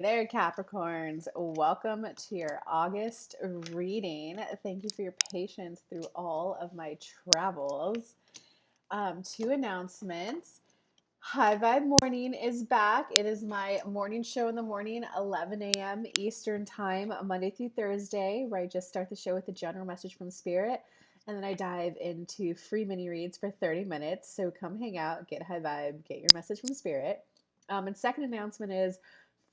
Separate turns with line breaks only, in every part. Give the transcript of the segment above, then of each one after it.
There, Capricorns. Welcome to your August reading. Thank you for your patience through all of my travels. Two announcements. High Vibe Morning is back. It is my morning show in the morning, 11 a.m. Eastern Time, Monday through Thursday, where I just start the show with a general message from Spirit. And then I dive into free mini reads for 30 minutes. So come hang out, get high vibe, get your message from Spirit. And second announcement is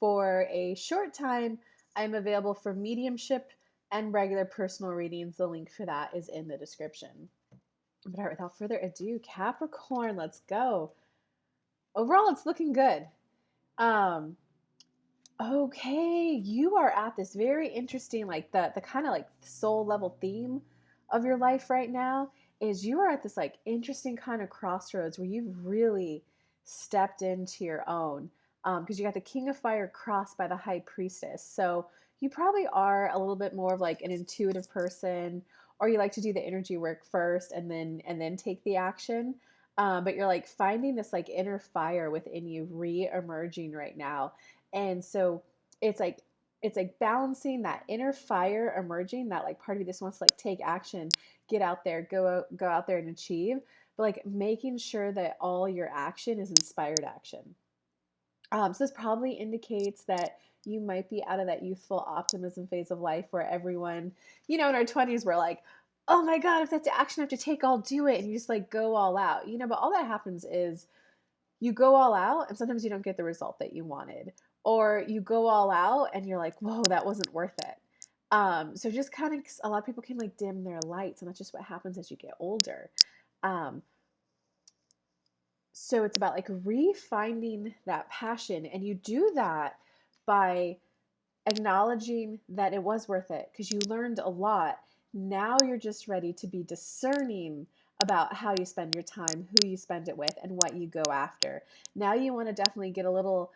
for a short time, I'm available for mediumship and regular personal readings. The link for that is in the description. But all right, without further ado, Capricorn, let's go. Overall, it's looking good. Um, okay, you are at this very interesting, like the kind of like soul level theme of your life right now is you are at this like interesting kind of crossroads where you've really stepped into your own. Because you got the King of Fire crossed by the High Priestess. So you probably are a little bit more of like an intuitive person, or you like to do the energy work first and then take the action. But you're like finding this like inner fire within you re-emerging right now. And so it's like balancing that inner fire emerging, that like part of you just wants to like take action, get out there, go out there and achieve, but like making sure that all your action is inspired action. So this probably indicates that you might be out of that youthful optimism phase of life where everyone, in our 20s, we're like, oh my God, if that's the action I have to take, I'll do it. And you just like go all out, but all that happens is you go all out and sometimes you don't get the result that you wanted, or you go all out and you're like, whoa, that wasn't worth it. So just kind of a lot of people can like dim their lights, and that's just what happens as you get older. Um, so it's about like refinding that passion, and you do that by acknowledging that it was worth it because you learned a lot. Now you're just ready to be discerning about how you spend your time, who you spend it with, and what you go after. Now you want to definitely get a little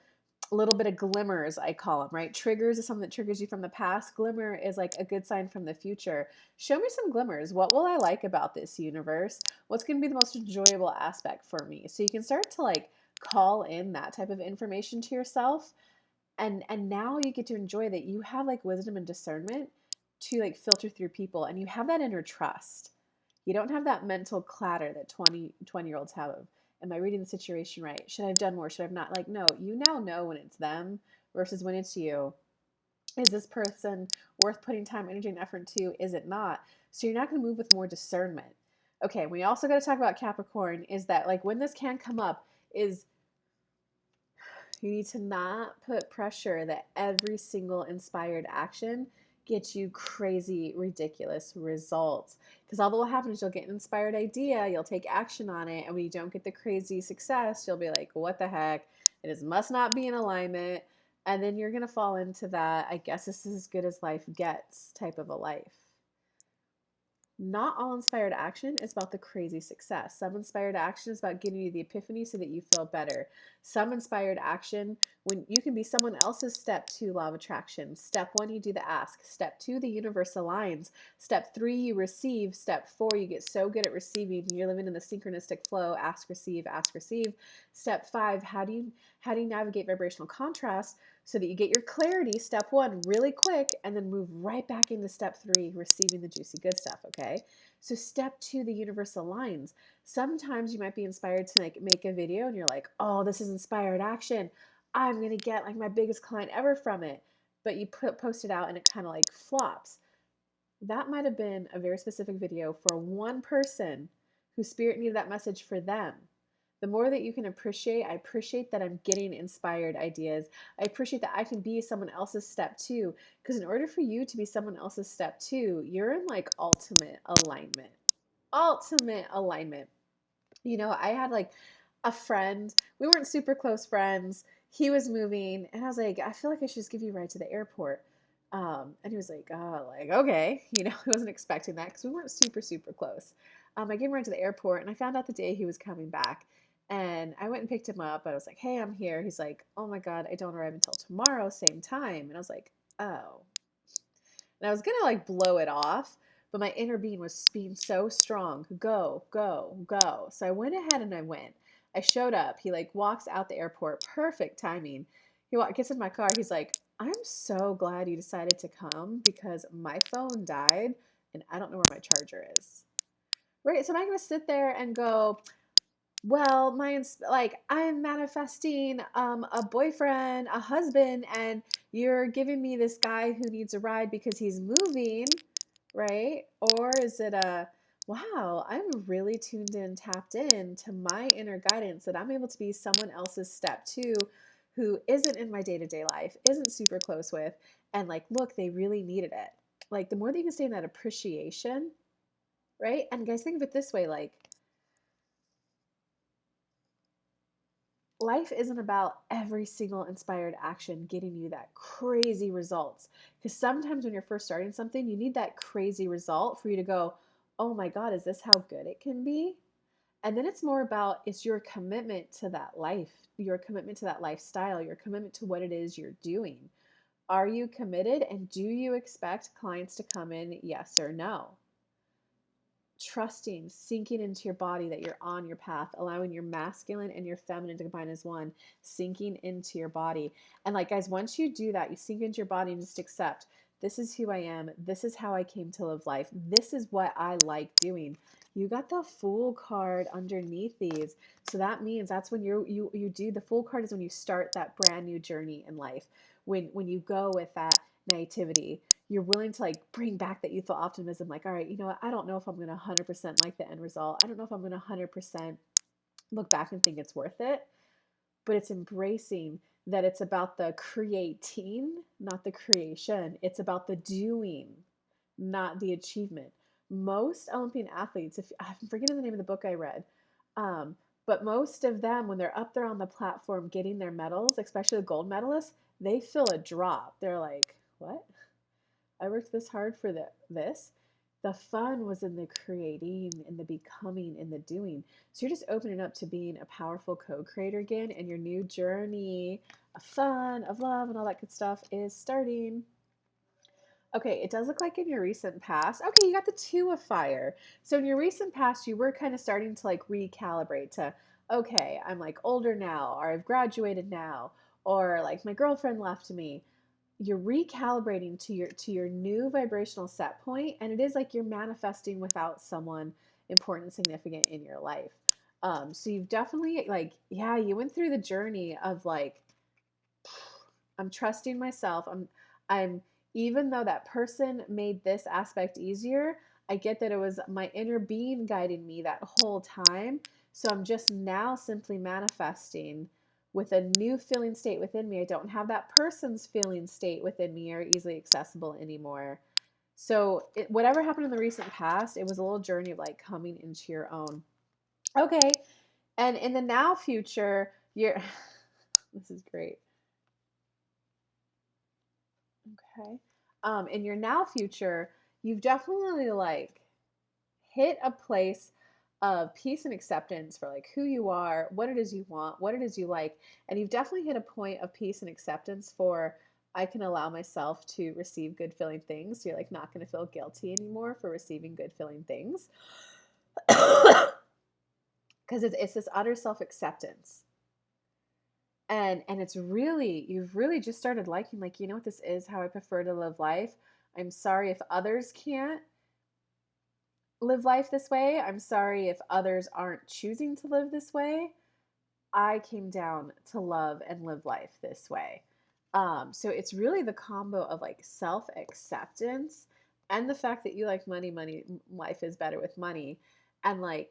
bit of glimmers, I call them, right? Triggers is something that triggers you from the past. Glimmer is like a good sign from the future. Show me some glimmers. What will I like about this universe? What's going to be the most enjoyable aspect for me? So you can start to like call in that type of information to yourself. And now you get to enjoy that you have like wisdom and discernment to like filter through people, and you have that inner trust. You don't have that mental clatter that 20-year-olds have of, am I reading the situation right? Should I have done more? Should I have not? Like, no, you now know when it's them versus when it's you. Is this person worth putting time, energy, and effort to? Is it not? So you're not going to move with more discernment. Okay, we also got to talk about Capricorn is that like when this can come up is you need to not put pressure that every single inspired action gets you crazy, ridiculous results. Because all that will happen is you'll get an inspired idea, you'll take action on it, and when you don't get the crazy success, you'll be like, what the heck? It is, must not be in alignment. And then you're going to fall into that, I guess this is as good as life gets type of a life. Not all inspired action is about the crazy success. Some inspired action is about giving you the epiphany so that you feel better. Some inspired action, when you can be someone else's step 2 law of attraction. Step 1, you do the ask. Step 2, the universe aligns. Step 3, you receive. Step 4, you get so good at receiving, you're living in the synchronistic flow. Ask, receive, ask, receive. Step 5, how do you navigate vibrational contrast so that you get your clarity, step 1, really quick, and then move right back into step 3, receiving the juicy good stuff, okay? So step 2, the universe aligns. Sometimes you might be inspired to like make a video and you're like, oh, this is inspired action. I'm going to get like my biggest client ever from it. But you post it out and it kind of like flops. That might have been a very specific video for one person whose spirit needed that message for them. The more that you can appreciate, I appreciate that I'm getting inspired ideas. I appreciate that I can be someone else's step 2. Because in order for you to be someone else's step 2, you're in like ultimate alignment. Ultimate alignment. I had like a friend, we weren't super close friends. He was moving, and I was like, I feel like I should just give you a ride to the airport. And he was like, okay. I wasn't expecting that because we weren't super, super close. I gave him a ride to the airport, and I found out the day he was coming back. And I went and picked him up. I was like, hey, I'm here. He's like, oh my God, I don't arrive until tomorrow, same time. And I was like, oh. And I was going to like blow it off, but my inner being was being so strong. Go, go, go. So I went ahead and I went. I showed up. He like walks out the airport. Perfect timing. gets in my car. He's like, I'm so glad you decided to come because my phone died and I don't know where my charger is. Right? So am I going to sit there and go, well, like I'm manifesting a boyfriend, a husband, and you're giving me this guy who needs a ride because he's moving, right? Or is it a, wow, I'm really tuned in, tapped in to my inner guidance that I'm able to be someone else's step two who isn't in my day-to-day life, isn't super close with, and like, look, they really needed it. Like the more that you can stay in that appreciation, right? And guys, think of it this way, like life isn't about every single inspired action getting you that crazy results. Because sometimes when you're first starting something, you need that crazy result for you to go, oh my God, is this how good it can be? And then it's more about it's your commitment to that life, your commitment to that lifestyle, your commitment to what it is you're doing. Are you committed and do you expect clients to come in, yes or no? Trusting, sinking into your body that you're on your path, allowing your masculine and your feminine to combine as one, sinking into your body. And like, guys, once you do that, you sink into your body and just accept this is who I am. This is how I came to live life. This is what I like doing. You got the Fool card underneath these. So that means that's when you do the Fool card is when you start that brand new journey in life. When you go with that naivety, you're willing to like bring back that youthful optimism, like, all right, you know what, I don't know if I'm going to 100% like the end result, I don't know if I'm going to 100% look back and think it's worth it, but it's embracing that it's about the creating, not the creation. It's about the doing, not the achievement. Most Olympian athletes, if I'm forgetting the name of the book I read, um, but most of them, when they're up there on the platform getting their medals, especially the gold medalists, they feel a drop. They're like, what? I worked this hard for this. The fun was in the creating, in the becoming, in the doing. So you're just opening up to being a powerful co-creator again, and your new journey of fun, of love, and all that good stuff is starting. Okay, it does look like in your recent past. Okay, you got the Two of Fire. So in your recent past, you were kind of starting to like recalibrate to, okay, I'm like older now, or I've graduated now, or like my girlfriend left me. You're recalibrating to your new vibrational set point, and it is like you're manifesting without someone important and significant in your life. So you've definitely like, yeah, you went through the journey of like, I'm trusting myself. I'm even though that person made this aspect easier, I get that it was my inner being guiding me that whole time. So I'm just now simply manifesting with a new feeling state within me. I don't have that person's feeling state within me or easily accessible anymore. So whatever happened in the recent past, it was a little journey of like coming into your own. Okay. And in the now future, you're, this is great. Okay. In your now future, you've definitely like hit a place of peace and acceptance for like who you are, what it is you want, what it is you like, and you've definitely hit a point of peace and acceptance for I can allow myself to receive good feeling things. So you're like not going to feel guilty anymore for receiving good feeling things. Because it's this utter self acceptance. And it's really, you've really just started liking, like, you know what, this is how I prefer to live life. I'm sorry if others can't live life this way. I'm sorry if others aren't choosing to live this way. I came down to love and live life this way. So it's really the combo of like self acceptance and the fact that you like money, life is better with money, and like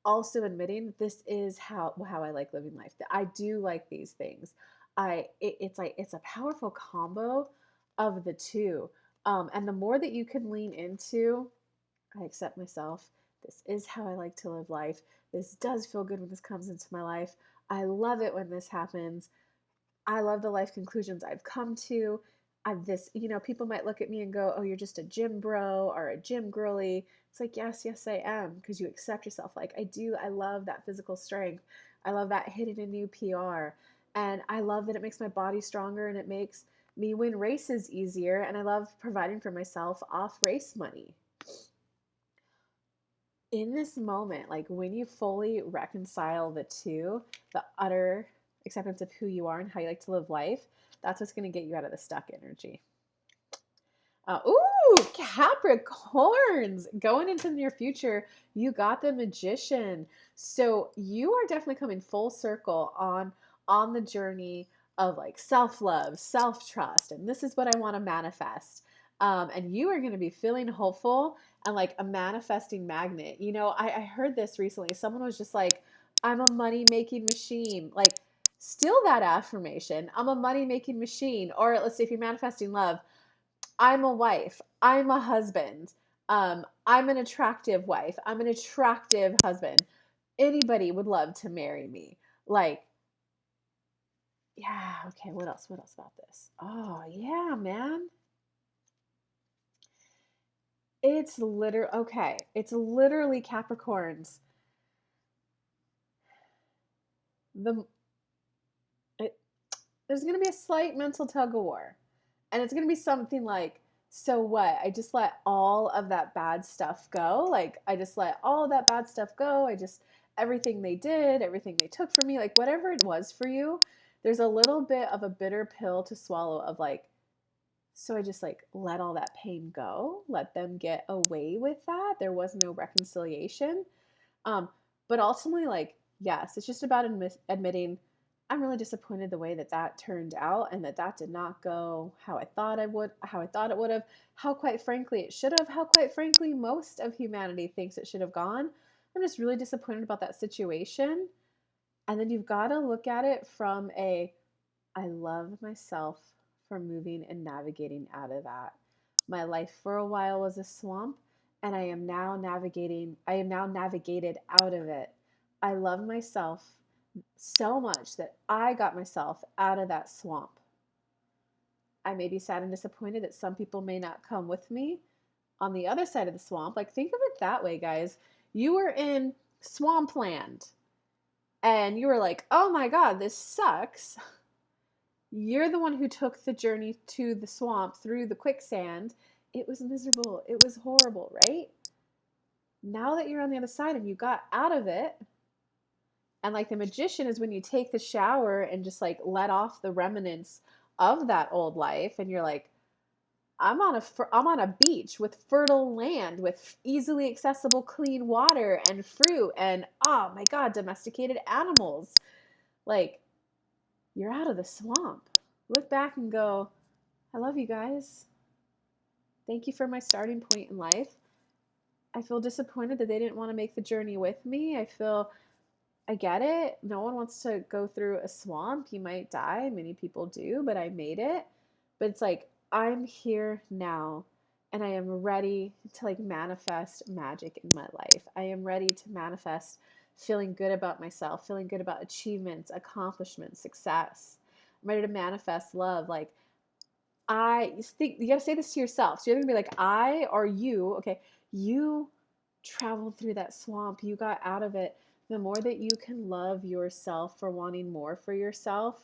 also admitting this is how I like living life. That I do like these things. It's like it's a powerful combo of the two. And the more that you can lean into, I accept myself. This is how I like to live life. This does feel good when this comes into my life. I love it when this happens. I love the life conclusions I've come to. People might look at me and go, oh, you're just a gym bro or a gym girly. It's like, yes, I am, because you accept yourself. Like, I do. I love that physical strength. I love that hitting a new PR. And I love that it makes my body stronger and it makes me win races easier. And I love providing for myself off race money. In this moment, like when you fully reconcile the two, the utter acceptance of who you are and how you like to live life, that's what's going to get you out of the stuck energy. Ooh, Capricorns going into the near future. You got the Magician. So you are definitely coming full circle on the journey of like self-love, self-trust, and this is what I want to manifest. And you are going to be feeling hopeful and like a manifesting magnet. You know, I heard this recently. Someone was just like, I'm a money-making machine. Like, steal that affirmation. I'm a money-making machine. Or let's say if you're manifesting love, I'm a wife. I'm a husband. I'm an attractive wife. I'm an attractive husband. Anybody would love to marry me. Like, yeah, okay, what else? What else about this? Oh, yeah, man. It's literally Capricorns. The it, there's going to be a slight mental tug of war. And it's going to be something like, so what? I just let all of that bad stuff go. Like, I just let all of that bad stuff go. Everything they did, everything they took from me, like, whatever it was for you, there's a little bit of a bitter pill to swallow of like, so I just like let all that pain go, let them get away with that. There was no reconciliation. Um, but ultimately, like, yes, it's just about admitting I'm really disappointed the way that that turned out and that that did not go how I thought how I thought it would have, how quite frankly it should have, how quite frankly most of humanity thinks it should have gone. I'm just really disappointed about that situation. And then you've got to look at it from a I love myself for moving and navigating out of that. My life for a while was a swamp, and I am now navigated out of it. I love myself so much that I got myself out of that swamp. I may be sad and disappointed that some people may not come with me on the other side of the swamp. Like, think of it that way, guys. You were in swampland and you were like, oh my God, this sucks. You're the one who took the journey to the swamp through the quicksand. It was miserable. It was horrible, right? Now that you're on the other side and you got out of it, and like the Magician is when you take the shower and just like let off the remnants of that old life, and you're like, I'm on a beach with fertile land, with easily accessible clean water and fruit, and oh my God, domesticated animals. Like, you're out of the swamp. Look back and go, I love you guys. Thank you for my starting point in life. I feel disappointed that they didn't want to make the journey with me. I get it. No one wants to go through a swamp. You might die. Many people do, but I made it. But it's like, I'm here now and I am ready to like manifest magic in my life. I am ready to manifest feeling good about myself, feeling good about achievements, accomplishments, success. I'm ready to manifest love. Like, I think you got to say this to yourself. So you're going to be like, I or you, okay, you traveled through that swamp, you got out of it. The more that you can love yourself for wanting more for yourself,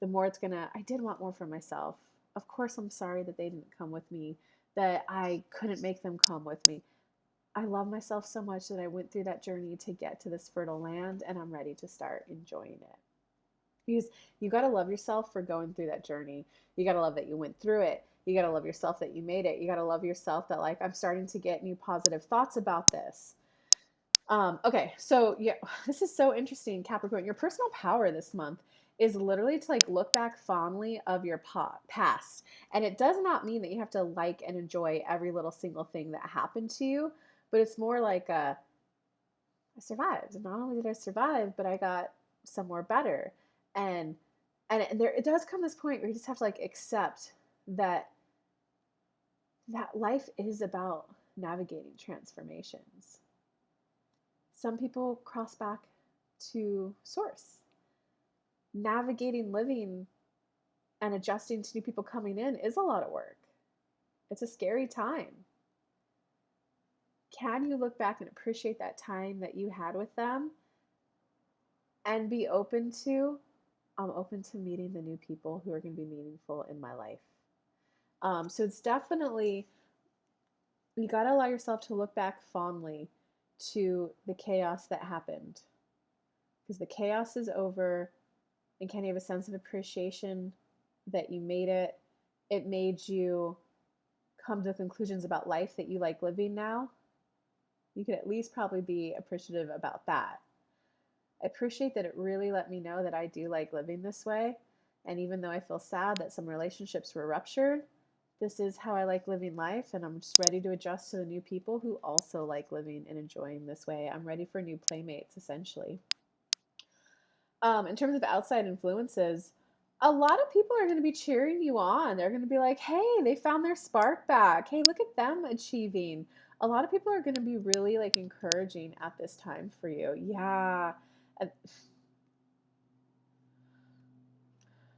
the more it's going to, I did want more for myself. Of course, I'm sorry that they didn't come with me, that I couldn't make them come with me. I love myself so much that I went through that journey to get to this fertile land, and I'm ready to start enjoying it. Because you got to love yourself for going through that journey. You got to love that you went through it. You got to love yourself that you made it. You got to love yourself that, like, I'm starting to get new positive thoughts about this. Okay, so yeah, this is so interesting, Capricorn. Your personal power this month is literally to like look back fondly of your past. And it does not mean that you have to like and enjoy every little single thing that happened to you, but it's more like I survived. And not only did I survive, but I got somewhere better. And and there it does come this point where you just have to like accept that life is about navigating transformations. Some people cross back to source. Navigating living and adjusting to new people coming in is a lot of work. It's a scary time. Can you look back and appreciate that time that you had with them and be open to, I'm open to meeting the new people who are going to be meaningful in my life. So it's definitely, you got to allow yourself to look back fondly to the chaos that happened, because the chaos is over. And can you have a sense of appreciation that you made it? It made you come to conclusions about life that you like living now. You could at least probably be appreciative about that. I appreciate that it really let me know that I do like living this way. And even though I feel sad that some relationships were ruptured, this is how I like living life. And I'm just ready to adjust to the new people who also like living and enjoying this way. I'm ready for new playmates, essentially. In terms of outside influences, a lot of people are going to be cheering you on. They're going to be like, hey, they found their spark back. Hey, look at them achieving. A lot of people are going to be really like encouraging at this time for you. Yeah.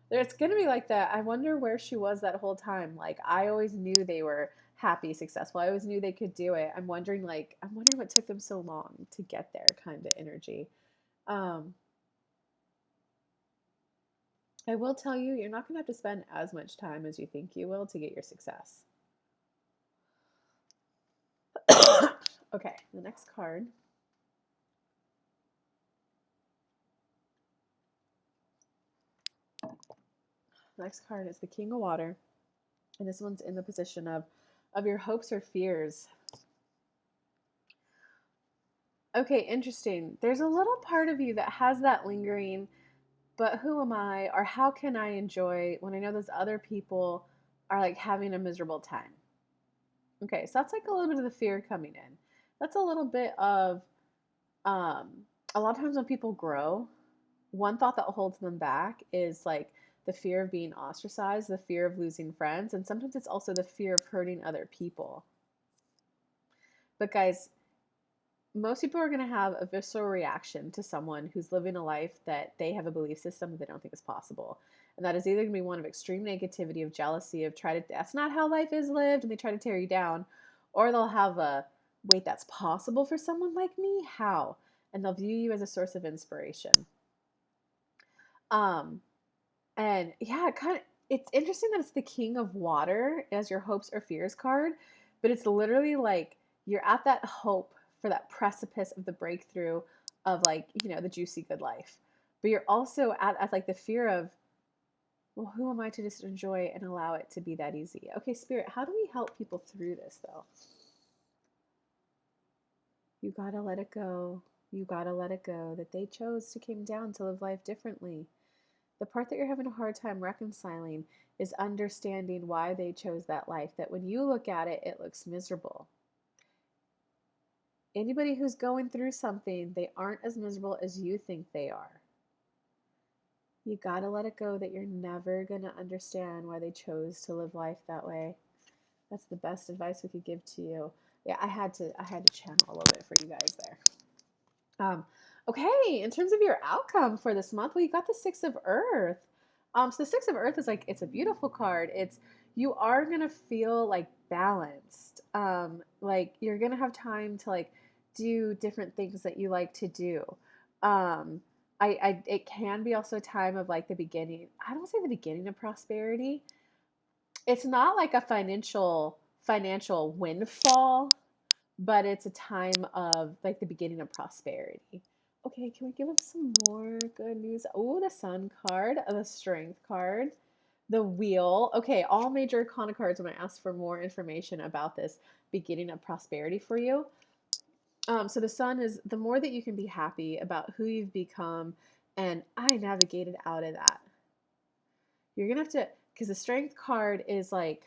There's going to be like that. I wonder where she was that whole time. Like, I always knew they were happy, successful. I always knew they could do it. I'm wondering what took them so long to get there kind of energy. Um, I will tell you, you're not going to have to spend as much time as you think you will to get your success. Okay, the next card. The next card is the King of Water. And this one's in the position of your hopes or fears. Okay, interesting. There's a little part of you that has that lingering, but who am I, or how can I enjoy when I know those other people are like having a miserable time? Okay, so that's like a little bit of the fear coming in. That's a little bit of um, a lot of times when people grow, one thought that holds them back is like the fear of being ostracized, the fear of losing friends, and sometimes it's also the fear of hurting other people. But guys, most people are going to have a visceral reaction to someone who's living a life that they have a belief system that they don't think is possible. And that is either going to be one of extreme negativity, of jealousy, of that's not how life is lived, and they try to tear you down, or they'll have a, wait, that's possible for someone like me? How? And they'll view you as a source of inspiration. Um, and yeah, it's interesting that it's the King of Water as your hopes or fears card, but it's literally like you're at that hope for that precipice of the breakthrough of like, the juicy good life. But you're also at like the fear of, well, who am I to just enjoy and allow it to be that easy? Okay, Spirit, how do we help people through this though? You gotta let it go. You gotta let it go that they chose to come down to live life differently. The part that you're having a hard time reconciling is understanding why they chose that life, that when you look at it, it looks miserable. Anybody who's going through something, they aren't as miserable as you think they are. You gotta let it go that you're never gonna understand why they chose to live life that way. That's the best advice we could give to you. Yeah, I had to channel a little bit for you guys there. Okay, in terms of your outcome for this month, well, you got the Six of Earth. So the Six of Earth is like, it's a beautiful card. You are gonna feel like balanced. Like you're gonna have time to like do different things that you like to do. Um, it can be also a time of like the beginning. I don't say the beginning of prosperity. It's not like a financial windfall, but it's a time of like the beginning of prosperity. Okay, can we give them some more good news? Oh, the Sun card, the Strength card, the Wheel. Okay, all major arcana cards when I ask for more information about this beginning of prosperity for you. So the Sun is the more that you can be happy about who you've become, and I navigated out of that. You're gonna have to, because the Strength card is like,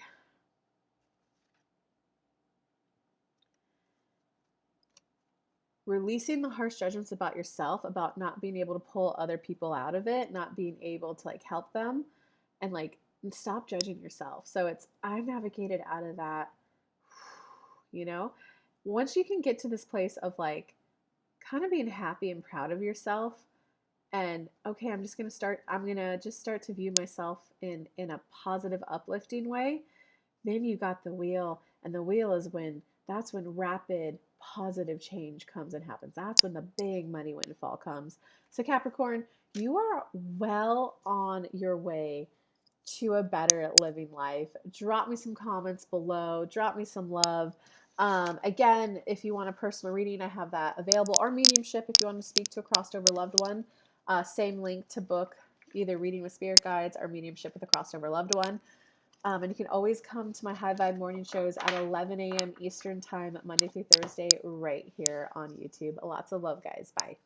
releasing the harsh judgments about yourself, about not being able to pull other people out of it, not being able to like help them, and like stop judging yourself. So I navigated out of that, you know? Once you can get to this place of like kind of being happy and proud of yourself, and okay, I'm gonna just start to view myself in a positive, uplifting way. Then you got the Wheel, and the Wheel is that's when rapid positive change comes and happens. That's when the big money windfall comes. So Capricorn, you are well on your way to a better living life. Drop me some comments below. Drop me some love. Again, if you want a personal reading, I have that available, or mediumship if you want to speak to a crossed over loved one. Same link to book either reading with spirit guides or mediumship with a crossover loved one. And you can always come to my High Vibe morning shows at 11 a.m. Eastern Time, Monday through Thursday, right here on YouTube. Lots of love, guys. Bye.